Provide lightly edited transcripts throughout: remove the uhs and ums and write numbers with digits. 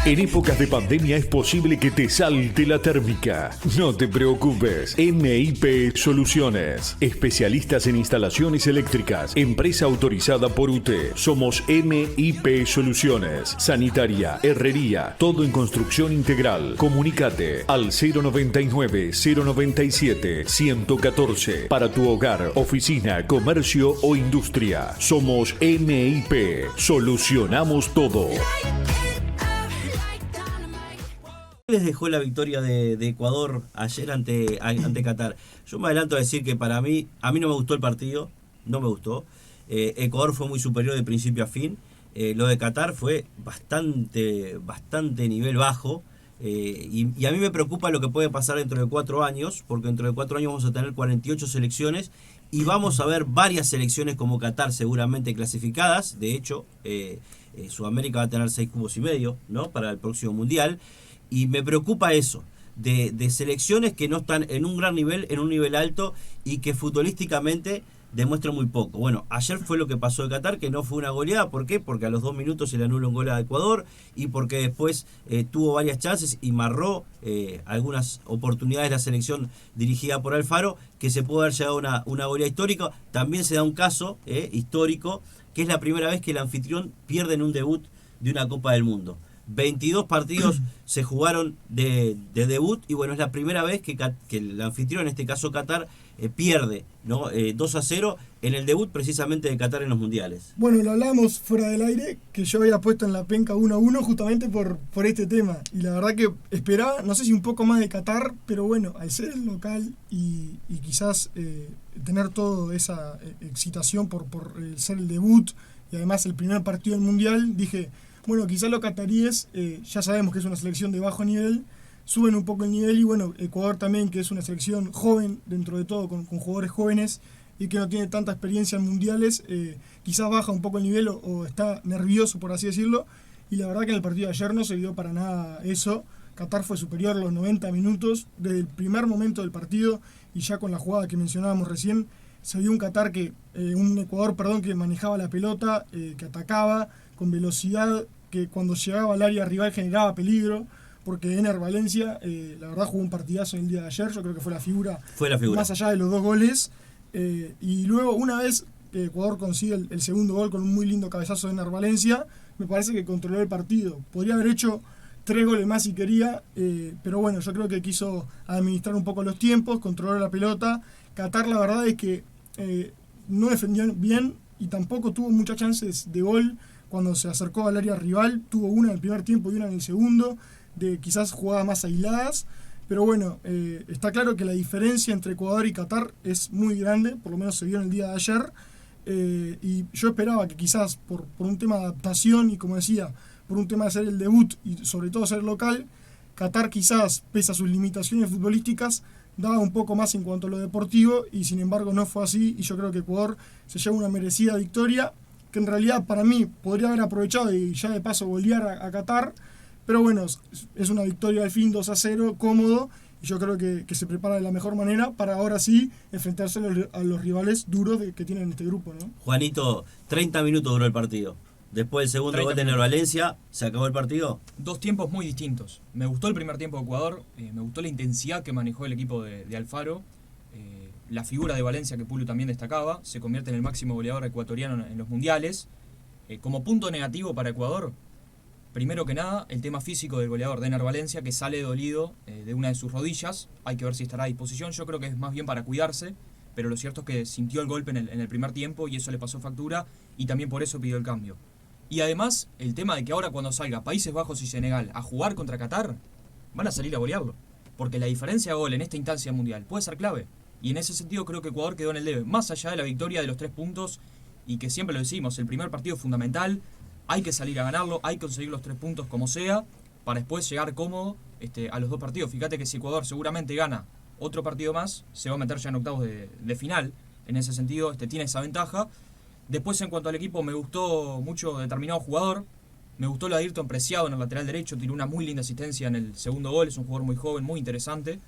En épocas de pandemia es posible que te salte la térmica. No te preocupes. MIP Soluciones. Especialistas en instalaciones eléctricas. Empresa autorizada por UTE. Somos MIP Soluciones. Sanitaria, herrería, todo en construcción integral. Comunícate al 099-097-114 para tu hogar, oficina, comercio o industria. Somos MIP. Solucionamos todo. Les dejó la victoria de Ecuador ayer ante Qatar? Yo me adelanto a decir que a mí no me gustó el partido, no me gustó. Ecuador fue muy superior de principio a fin. Lo de Qatar fue bastante nivel bajo. Y a mí me preocupa lo que puede pasar dentro de 4 años, porque dentro de 4 años vamos a tener 48 selecciones y vamos a ver varias selecciones como Qatar seguramente clasificadas. De hecho, Sudamérica va a tener 6 cubos y medio, ¿no?, para el próximo Mundial. Y me preocupa eso, de selecciones que no están en un gran nivel, en un nivel alto, y que futbolísticamente demuestran muy poco. Bueno, ayer fue lo que pasó de Qatar, que no fue una goleada. ¿Por qué? Porque a los 2 minutos se le anuló un gol a Ecuador, y porque después tuvo varias chances y marró algunas oportunidades la selección dirigida por Alfaro, que se pudo haber llegado a una goleada histórica. También se da un caso histórico, que es la primera vez que el anfitrión pierde en un debut de una Copa del Mundo. 22 partidos se jugaron de debut, y bueno, es la primera vez que el anfitrión, en este caso Qatar, pierde, ¿no? 2-0 en el debut precisamente de Qatar en los mundiales. Bueno, lo hablamos fuera del aire, que yo había puesto en la penca 1-1 justamente por este tema, y la verdad que esperaba, no sé si un poco más de Qatar, pero bueno, al ser el local y quizás tener toda esa excitación por ser el debut y además el primer partido del mundial, dije, bueno, quizás los cataríes, ya sabemos que es una selección de bajo nivel, suben un poco el nivel, y bueno, Ecuador también, que es una selección joven dentro de todo, con jugadores jóvenes y que no tiene tanta experiencia en mundiales, quizás baja un poco el nivel o está nervioso, por así decirlo, y la verdad que en el partido de ayer no se vio para nada eso. Qatar fue superior los 90 minutos, desde el primer momento del partido, y ya con la jugada que mencionábamos recién, se vio un Ecuador que manejaba la pelota, que atacaba con velocidad, que cuando llegaba al área rival generaba peligro, porque Ener Valencia, la verdad, jugó un partidazo el día de ayer. Yo creo que fue la figura más allá de los 2 goles. Y luego, una vez que Ecuador consigue el segundo gol con un muy lindo cabezazo de Ener Valencia, me parece que controló el partido. Podría haber hecho 3 goles más si quería, pero bueno, yo creo que quiso administrar un poco los tiempos, controlar la pelota. Qatar, la verdad es que no defendió bien y tampoco tuvo muchas chances de gol. Cuando se acercó al área rival, tuvo una en el primer tiempo y una en el segundo, de quizás jugadas más aisladas. Pero bueno, está claro que la diferencia entre Ecuador y Qatar es muy grande, por lo menos se vio en el día de ayer. Y yo esperaba que quizás por un tema de adaptación y, como decía, por un tema de ser el debut y sobre todo ser local, Qatar quizás, pese a sus limitaciones futbolísticas, daba un poco más en cuanto a lo deportivo, y sin embargo no fue así, y yo creo que Ecuador se lleva una merecida victoria, que en realidad para mí podría haber aprovechado y ya de paso golear a Qatar, pero bueno, es una victoria al fin, 2-0, cómodo, y yo creo que se prepara de la mejor manera para ahora sí enfrentarse a los rivales duros que tienen este grupo, ¿no? Juanito, 30 minutos duró el partido. Después del segundo gol de Ener Valencia, ¿se acabó el partido? 2 tiempos muy distintos. Me gustó el primer tiempo de Ecuador, me gustó la intensidad que manejó el equipo de Alfaro, la figura de Valencia, que Pulu también destacaba, se convierte en el máximo goleador ecuatoriano en los mundiales. Como punto negativo para Ecuador, primero que nada, el tema físico del goleador de Ener Valencia, que sale dolido de una de sus rodillas. Hay que ver si estará a disposición. Yo creo que es más bien para cuidarse, pero lo cierto es que sintió el golpe en el primer tiempo y eso le pasó factura, y también por eso pidió el cambio. Y además, el tema de que ahora cuando salga Países Bajos y Senegal a jugar contra Qatar, van a salir a golearlo, porque la diferencia de gol en esta instancia mundial puede ser clave. Y en ese sentido creo que Ecuador quedó en el debe, más allá de la victoria de los 3 puntos, y que siempre lo decimos, el primer partido es fundamental, hay que salir a ganarlo, hay que conseguir los 3 puntos como sea, para después llegar cómodo a los 2 partidos. Fíjate que si Ecuador seguramente gana otro partido más, se va a meter ya en octavos de final, en ese sentido tiene esa ventaja. Después, en cuanto al equipo, me gustó mucho determinado jugador, me gustó lo de Ayrton Preciado en el lateral derecho, tiró una muy linda asistencia en el segundo gol, es un jugador muy joven, muy interesante,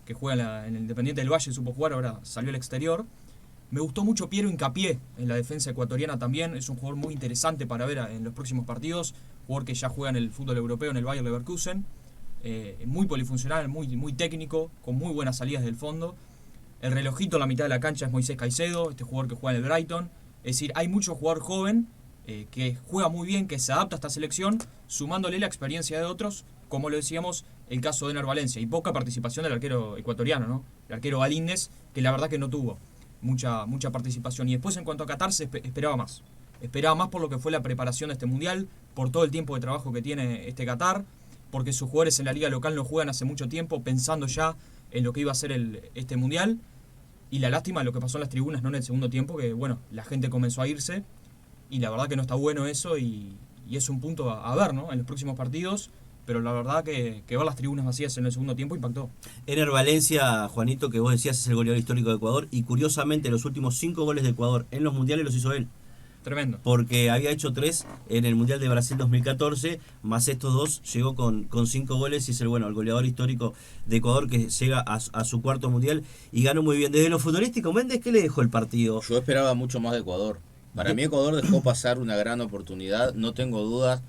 que juega en el Independiente del Valle, supo jugar, ahora salió al exterior. Me gustó mucho Piero Hincapié en la defensa ecuatoriana también, es un jugador muy interesante para ver en los próximos partidos, jugador que ya juega en el fútbol europeo, en el Bayer Leverkusen, muy polifuncional, muy técnico, con muy buenas salidas del fondo. El relojito en la mitad de la cancha es Moisés Caicedo, este jugador que juega en el Brighton. Es decir, hay mucho jugador joven que juega muy bien, que se adapta a esta selección, sumándole la experiencia de otros, como lo decíamos, el caso de Ener Valencia, y poca participación del arquero ecuatoriano, ¿no? El arquero Galíndez, que la verdad que no tuvo mucha participación. Y después, en cuanto a Qatar, se esperaba más. Esperaba más por lo que fue la preparación de este mundial, por todo el tiempo de trabajo que tiene este Qatar, porque sus jugadores en la liga local no juegan hace mucho tiempo, pensando ya en lo que iba a ser este mundial. Y la lástima de lo que pasó en las tribunas, ¿no? En el segundo tiempo, que bueno, la gente comenzó a irse, y la verdad que no está bueno eso, y es un punto a ver, ¿no? En los próximos partidos, pero la verdad que ver las tribunas vacías en el segundo tiempo impactó. Ener Valencia, Juanito, que vos decías, es el goleador histórico de Ecuador, y curiosamente los últimos 5 goles de Ecuador en los mundiales los hizo él. Tremendo. Porque había hecho 3 en el Mundial de Brasil 2014, más estos 2, llegó con 5 goles y es el goleador histórico de Ecuador, que llega a su 4º Mundial y ganó muy bien. Desde lo futbolístico, Méndez, ¿qué le dejó el partido? Yo esperaba mucho más de Ecuador. Para mí Ecuador dejó pasar una gran oportunidad. No tengo dudas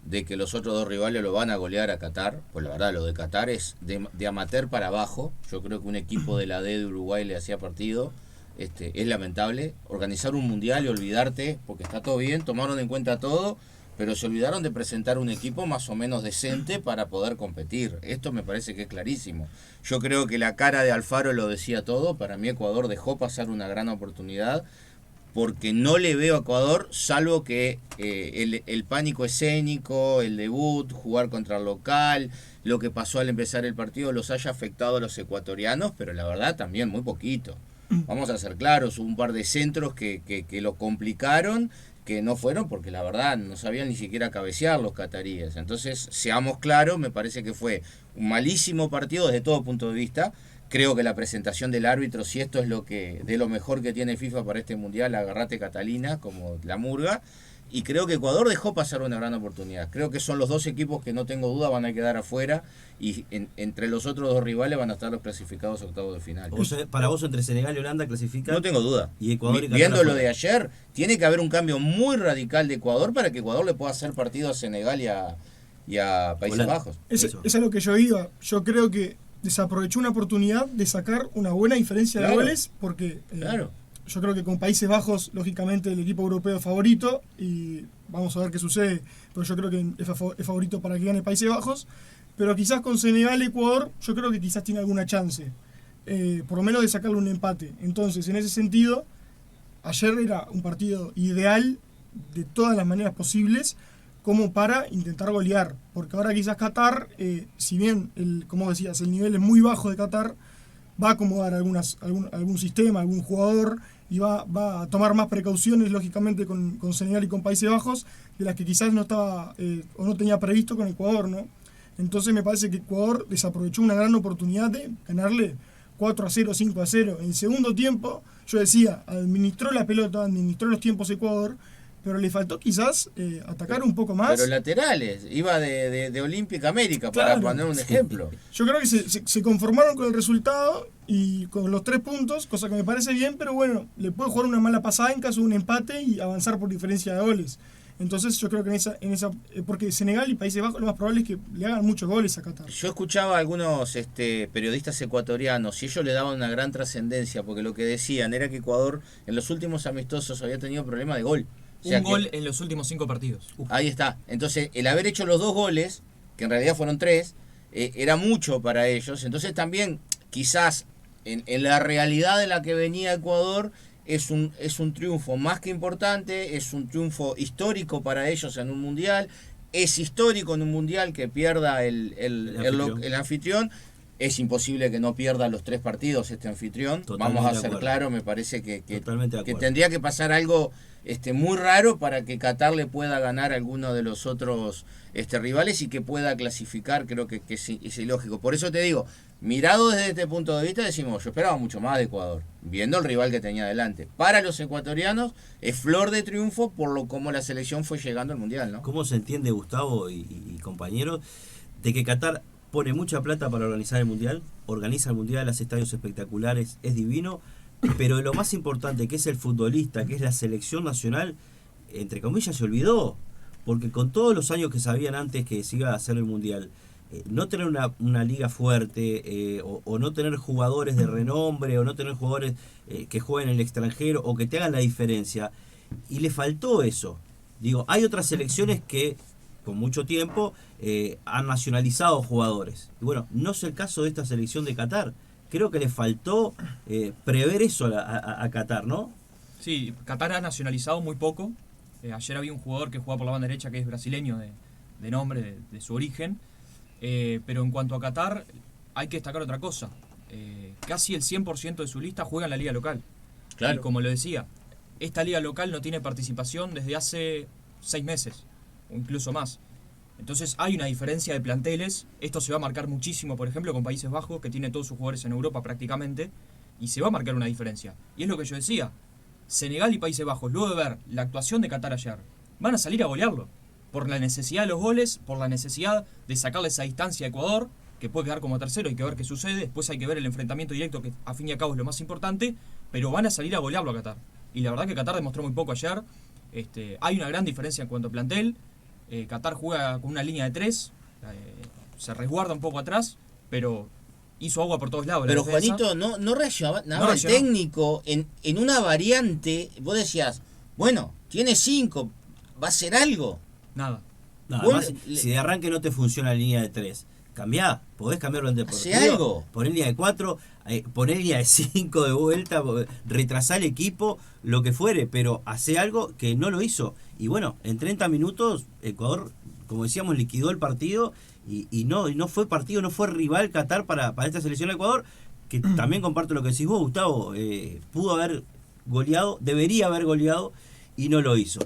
de que los otros 2 rivales lo van a golear a Qatar. Pues la verdad, lo de Qatar es de amateur para abajo. Yo creo que un equipo de la D de Uruguay le hacía partido. Es lamentable organizar un mundial y olvidarte, porque está todo bien, tomaron en cuenta todo, pero se olvidaron de presentar un equipo más o menos decente para poder competir. Esto me parece que es clarísimo. Yo creo que la cara de Alfaro lo decía todo. Para mí Ecuador dejó pasar una gran oportunidad, porque no le veo a Ecuador, salvo que el pánico escénico, el debut, jugar contra el local, lo que pasó al empezar el partido los haya afectado a los ecuatorianos, pero la verdad también muy poquito. Vamos a ser claros, hubo un par de centros que lo complicaron, que no fueron porque la verdad no sabían ni siquiera cabecear los cataríes. Entonces, seamos claros, me parece que fue un malísimo partido desde todo punto de vista. Creo que la presentación del árbitro, si esto es de lo mejor que tiene FIFA para este mundial, agarrate Catalina, como la murga. Y creo que Ecuador dejó pasar una gran oportunidad. Creo que son los 2 equipos que no tengo duda van a quedar afuera, y entre los otros 2 rivales van a estar los clasificados a octavos de final. Para vos, entre Senegal y Holanda clasifican. No tengo duda. Y Ecuador y Qatar viendo lo afuera. de ayer, tiene que haber un cambio muy radical de Ecuador para que Ecuador le pueda hacer partido a Senegal y a Países Holanda. Bajos. Eso es a lo que yo iba. Yo creo que desaprovechó una oportunidad de sacar una buena diferencia de goles, porque Claro. yo creo que con Países Bajos, lógicamente, el equipo europeo es favorito, y vamos a ver qué sucede, pero yo creo que es favorito para que gane Países Bajos. Pero quizás con Senegal y Ecuador, yo creo que quizás tiene alguna chance, por lo menos de sacarle un empate. Entonces, en ese sentido, ayer era un partido ideal de todas las maneras posibles, como para intentar golear, porque ahora quizás Qatar, si bien, como decías, el nivel es muy bajo de Qatar, va a acomodar algún sistema, algún jugador, y va a tomar más precauciones, lógicamente, con Senegal y con Países Bajos, de las que quizás no estaba o no tenía previsto con Ecuador, ¿no? Entonces me parece que Ecuador desaprovechó una gran oportunidad de ganarle 4-0, 5-0. En el segundo tiempo, yo decía, administró la pelota, administró los tiempos Ecuador, pero le faltó quizás atacar un poco más. Pero laterales, iba de Olímpica América, Claro. para poner un ejemplo. Yo creo que se conformaron con el resultado y con los 3 puntos, cosa que me parece bien, pero bueno, le puede jugar una mala pasada en caso de un empate y avanzar por diferencia de goles. Entonces yo creo que en esa porque Senegal y Países Bajos lo más probable es que le hagan muchos goles a Qatar. Yo escuchaba a algunos periodistas ecuatorianos y ellos le daban una gran trascendencia, porque lo que decían era que Ecuador en los últimos amistosos había tenido problemas de gol. O sea Un que- gol en los últimos 5 partidos. Ahí está. Entonces, el haber hecho los 2 goles, que en realidad fueron 3, era mucho para ellos. Entonces también, quizás, en la realidad de la que venía Ecuador, es un triunfo más que importante, es un triunfo histórico para ellos en un mundial. Es histórico en un mundial que pierda el anfitrión. Es imposible que no pierda los 3 partidos este anfitrión. Totalmente Vamos a de ser acuerdo. claros, me parece que Totalmente de acuerdo. tendría que pasar algo muy raro para que Qatar le pueda ganar a alguno de los otros rivales y que pueda clasificar. Creo que es ilógico. Por eso te digo, mirado desde este punto de vista, decimos, yo esperaba mucho más de Ecuador, viendo el rival que tenía delante. Para los ecuatorianos es flor de triunfo por lo como la selección fue llegando al Mundial, ¿no? ¿Cómo se entiende, Gustavo y compañeros, de que Qatar pone mucha plata para organizar el Mundial, organiza el Mundial, hace estadios espectaculares, es divino, pero lo más importante, que es el futbolista, que es la selección nacional, entre comillas, se olvidó? porque con todos los años que sabían antes que se iba a hacer el Mundial, no tener una liga fuerte, o no tener jugadores de renombre, o no tener jugadores que jueguen en el extranjero o que te hagan la diferencia, y le faltó eso. Digo, hay otras selecciones que con mucho tiempo han nacionalizado jugadores, y bueno, no es el caso de esta selección de Qatar. Creo que le faltó prever eso a Qatar, ¿no? Sí, Qatar ha nacionalizado muy poco. Ayer había un jugador que jugaba por la banda derecha que es brasileño de nombre, de su origen. Pero en cuanto a Qatar, hay que destacar otra cosa. Casi el 100% de su lista juega en la liga local. Claro. Y como lo decía, esta liga local no tiene participación desde hace 6 meses, o incluso más. Entonces hay una diferencia de planteles. Esto se va a marcar muchísimo, por ejemplo, con Países Bajos, que tiene todos sus jugadores en Europa prácticamente, y se va a marcar una diferencia. Y es lo que yo decía, Senegal y Países Bajos, luego de ver la actuación de Qatar ayer, van a salir a golearlo. Por la necesidad de los goles, por la necesidad de sacarle esa distancia a Ecuador, que puede quedar como tercero, hay que ver qué sucede, después hay que ver el enfrentamiento directo, que a fin y a cabo es lo más importante, pero van a salir a golearlo a Qatar. Y la verdad que Qatar demostró muy poco ayer. Hay una gran diferencia en cuanto a plantel. Qatar juega con una línea de 3, se resguarda un poco atrás, pero hizo agua por todos lados. Pero la defensa. Juanito, no reaccionaba No el reaccionó. técnico en una variante. Vos decías, bueno, tiene 5, va a hacer algo. Nada. No, Bueno, además, si de arranque no te funciona la línea de 3, cambiá, podés cambiarlo en deportivo. Hace algo. Poner línea de 4, poner línea de 5 de vuelta, retrasar el equipo, lo que fuere, pero hace algo que no lo hizo. Y bueno, en 30 minutos Ecuador, como decíamos, liquidó el partido y no fue partido, no fue rival Qatar para esta selección de Ecuador, que también comparto lo que decís vos, Gustavo, pudo haber goleado, debería haber goleado y no lo hizo.